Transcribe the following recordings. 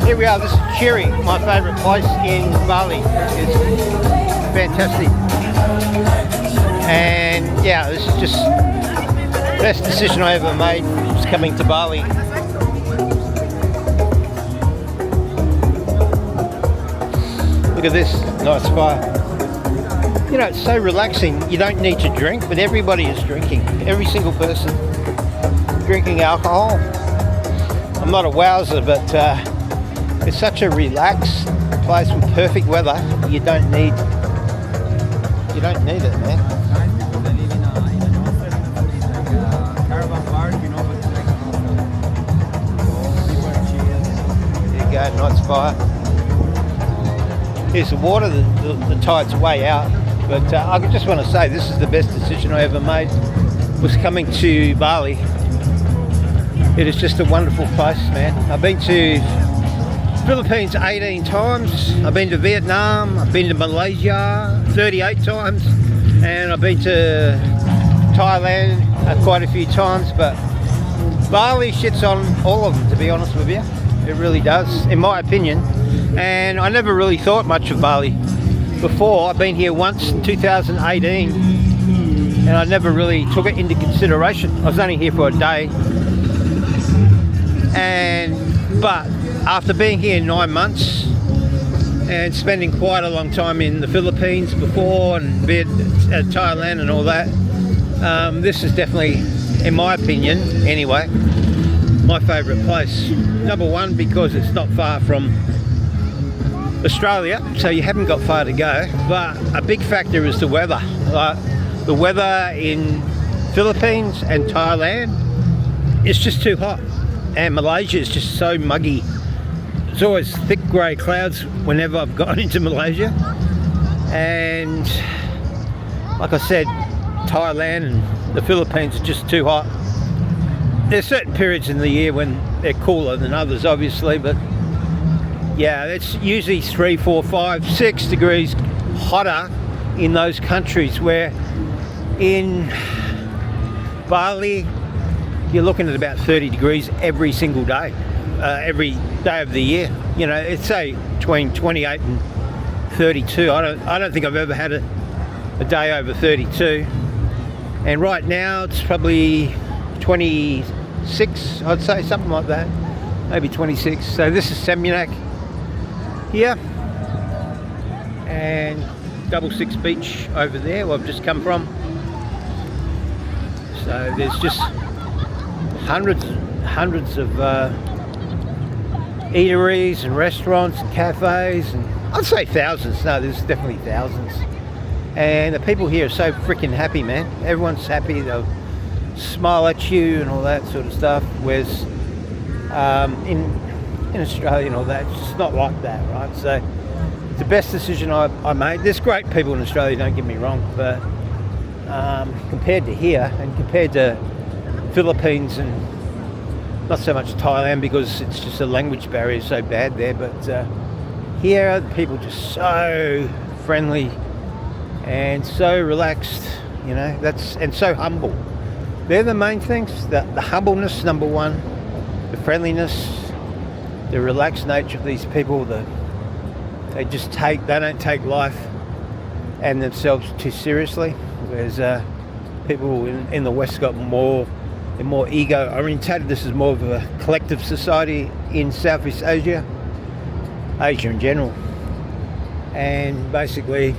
Here we are, this is Cherry, my favourite place in Bali. It's fantastic. And yeah, this is just the best decision I ever made, was coming to Bali. Look at this, nice fire. You know, it's so relaxing, you don't need to drink, but everybody is drinking. Every single person drinking alcohol. I'm not a wowser, but it's such a relaxed place with perfect weather. You don't need it, man. There you go, nice fire. Here's the water, the tide's way out, but I just want to say this is the best decision I ever made, was coming to Bali. It is just a wonderful place, man. I've been to Philippines 18 times, I've been to Vietnam, I've been to Malaysia 38 times, and I've been to Thailand quite a few times, but Bali shits on all of them, to be honest with you. It really does, in my opinion. And I never really thought much of Bali before. I've been here once in 2018, and I never really took it into consideration. I was only here for a day. But after being here 9 months and spending quite a long time in the Philippines before and Thailand and all that, this is definitely, in my opinion anyway, my favourite place. Number one, because it's not far from Australia, so you haven't got far to go, but a big factor is the weather. The weather in Philippines and Thailand is just too hot. And Malaysia is just so muggy. It's always thick grey clouds whenever I've gone into Malaysia. And like I said, Thailand and the Philippines are just too hot. There's certain periods in the year when they're cooler than others, obviously, but yeah, it's usually 3, 4, 5, 6 degrees hotter in those countries, where in Bali you're looking at about 30 degrees every single day, every day of the year. You know, it's say between 28 and 32. I don't think I've ever had a day over 32. And right now it's probably 26, I'd say, something like that, maybe 26. So this is Seminyak here, and 66 Beach over there, where I've just come from. So there's just hundreds of eateries and restaurants and cafes, and I'd say thousands. No, there's definitely thousands. And the people here are so freaking happy, man. Everyone's happy. They'll smile at you and all that sort of stuff. Whereas in Australia and all that, it's just not like that, right? So it's the best decision I made. There's great people in Australia, don't get me wrong, but compared to here and compared to Philippines and not so much Thailand, because it's just a language barrier so bad there, but here the people are just so friendly and so relaxed, you know, and so humble. They're the main things, the humbleness, number one, the friendliness, the relaxed nature of these people. They don't take life and themselves too seriously, whereas people in the West got more ego orientated. This is more of a collective society in Southeast Asia in general, and basically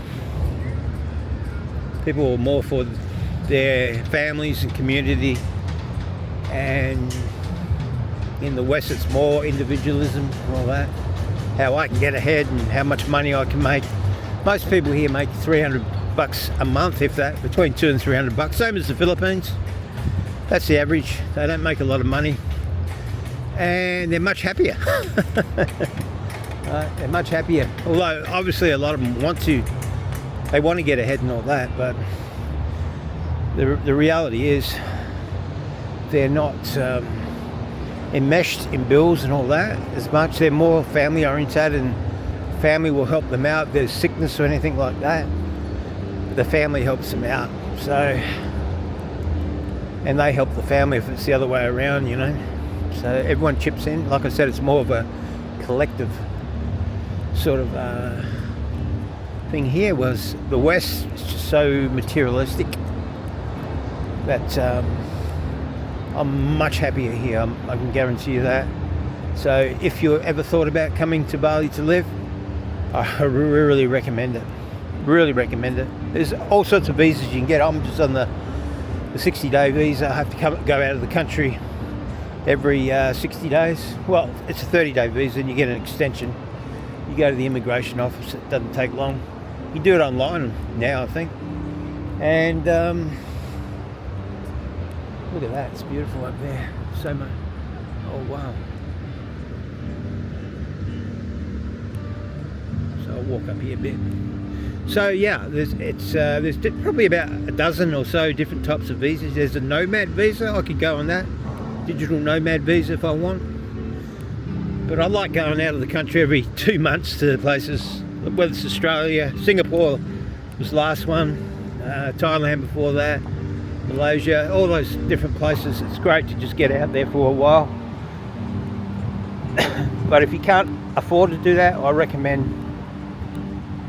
people are more for their families and community, and in the West it's more individualism and all that, how I can get ahead and how much money I can make. Most people here make $300 a month, if that, between $200 and $300, same as the Philippines. That's the average. They don't make a lot of money, and they're much happier. They're much happier. Although obviously a lot of them want to get ahead and all that, but the reality is they're not enmeshed in bills and all that as much. They're more family orientated, and family will help them out if there's sickness or anything like that. The family helps them out. So, and they help the family if it's the other way around, you know. So everyone chips in. Like I said, it's more of a collective sort of thing here was the West is just so materialistic that I'm much happier here. I can guarantee you that. So if you ever thought about coming to Bali to live, I really recommend it. Really recommend it. There's all sorts of visas you can get. I'm just on the 60-day visa. I have to go out of the country every 60 days. Well, it's a 30-day visa and you get an extension. You go to the immigration office. It doesn't take long. You can do it online now, I think. And look at that. It's beautiful up there. So much. Oh, wow. So I'll walk up here a bit. So yeah, there's probably about a dozen or so different types of visas. There's a nomad visa. I could go on that. Digital nomad visa if I want. But I like going out of the country every 2 months to places, whether it's Australia, Singapore was the last one, Thailand before that, Malaysia, all those different places. It's great to just get out there for a while. But if you can't afford to do that, I recommend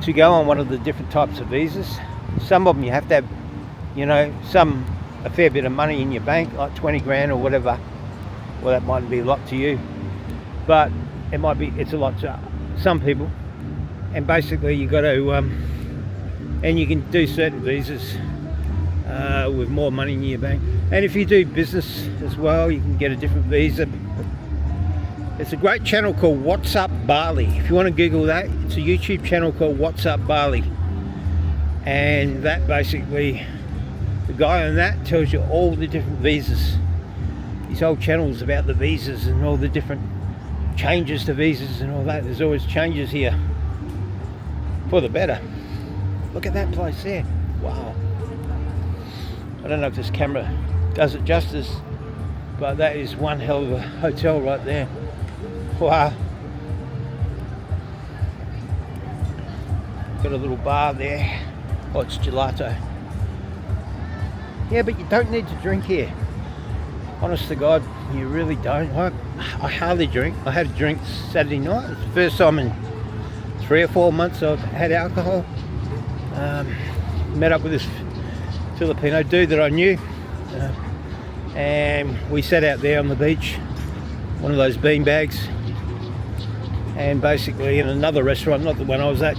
to go on one of the different types of visas. Some of them you have to have, you know, a fair bit of money in your bank, like 20 grand or whatever. Well, that might be a lot to you, but it's a lot to some people. And basically you got to, and you can do certain visas with more money in your bank. And if you do business as well, you can get a different visa. It's a great channel called What's Up Bali. If you want to Google that, it's a YouTube channel called What's Up Bali. And that basically, the guy on that tells you all the different visas. His whole channel's about the visas and all the different changes to visas and all that. There's always changes here for the better. Look at that place there. Wow. I don't know if this camera does it justice, but that is one hell of a hotel right there. Wow. Got a little bar there. Oh, it's gelato. Yeah, but you don't need to drink here. Honest to God, you really don't. I hardly drink. I had a drink Saturday night. It's the first time in 3 or 4 months I've had alcohol. Met up with this Filipino dude that I knew. And we sat out there on the beach, one of those bean bags. And basically in another restaurant, not the one I was at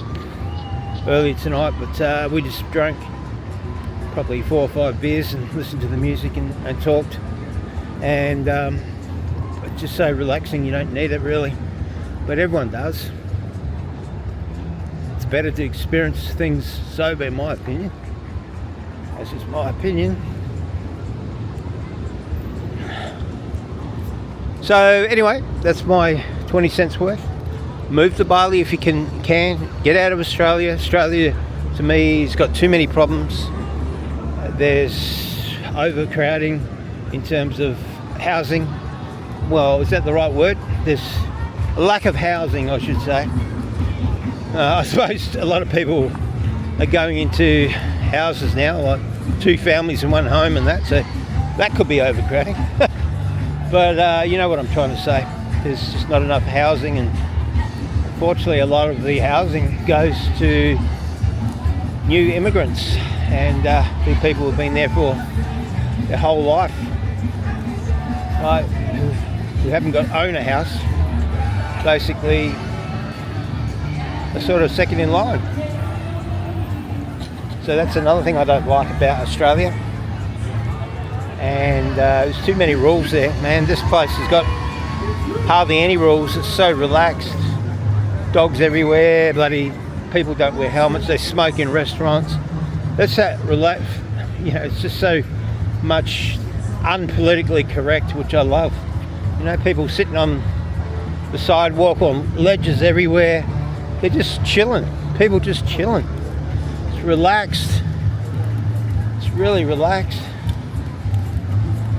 earlier tonight, but we just drank probably 4 or 5 beers and listened to the music and talked. And it's just so relaxing, you don't need it really, but everyone does. It's better to experience things sober, in my opinion. That's just my opinion. So anyway, that's my 20 cents worth. Move to Bali if you can. Get out of Australia. Australia, to me, has got too many problems. There's overcrowding in terms of housing. Well, is that the right word? There's a lack of housing, I should say. I suppose a lot of people are going into houses now, like 2 families in one home and that, so that could be overcrowding. But you know what I'm trying to say. There's just not enough housing, and unfortunately a lot of the housing goes to new immigrants and the people who've been there for their whole life, right, who haven't own a house, basically are sort of second in line. So that's another thing I don't like about Australia. And there's too many rules there, man. This place has got hardly any rules. It's so relaxed. Dogs everywhere, bloody people don't wear helmets, they smoke in restaurants. That's that relax, you know, it's just so much unpolitically correct, which I love. You know, people sitting on the sidewalk on ledges everywhere, they're just chilling. People just chilling. It's relaxed. It's really relaxed.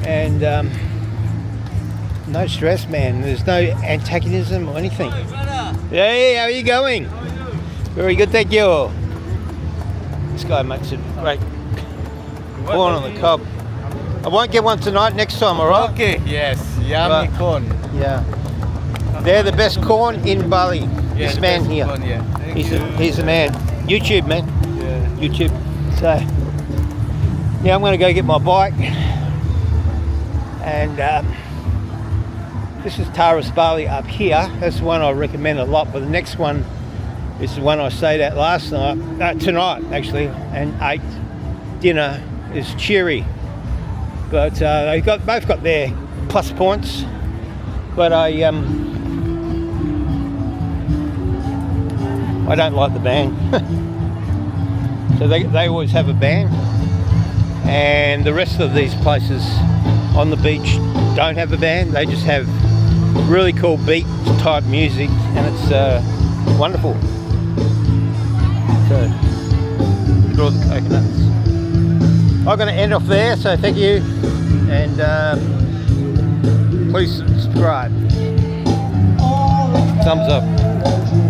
And no stress, man. There's no antagonism or anything. Hey, how are you going? Very good, thank you. This guy makes it great corn on the cob. I won't get one tonight, next time, alright? Okay, yes. Yummy corn. Yeah. They're the best corn in Bali. Yeah, This the man best here. one, yeah. Thank you. He's the man. YouTube, man. Yeah. YouTube. So, yeah, I'm going to go get my bike. And this is Taras Bali up here. That's the one I recommend a lot. But the next one is the one I stayed at last night, tonight actually, and ate dinner. Is Cheery. But they both got their plus points. But I don't like the band. So they always have a band, and the rest of these places on the beach don't have a band. They just have really cool beat type music, and it's wonderful. So look at all the coconuts. I'm going to end off there, so thank you, and please subscribe. Thumbs up.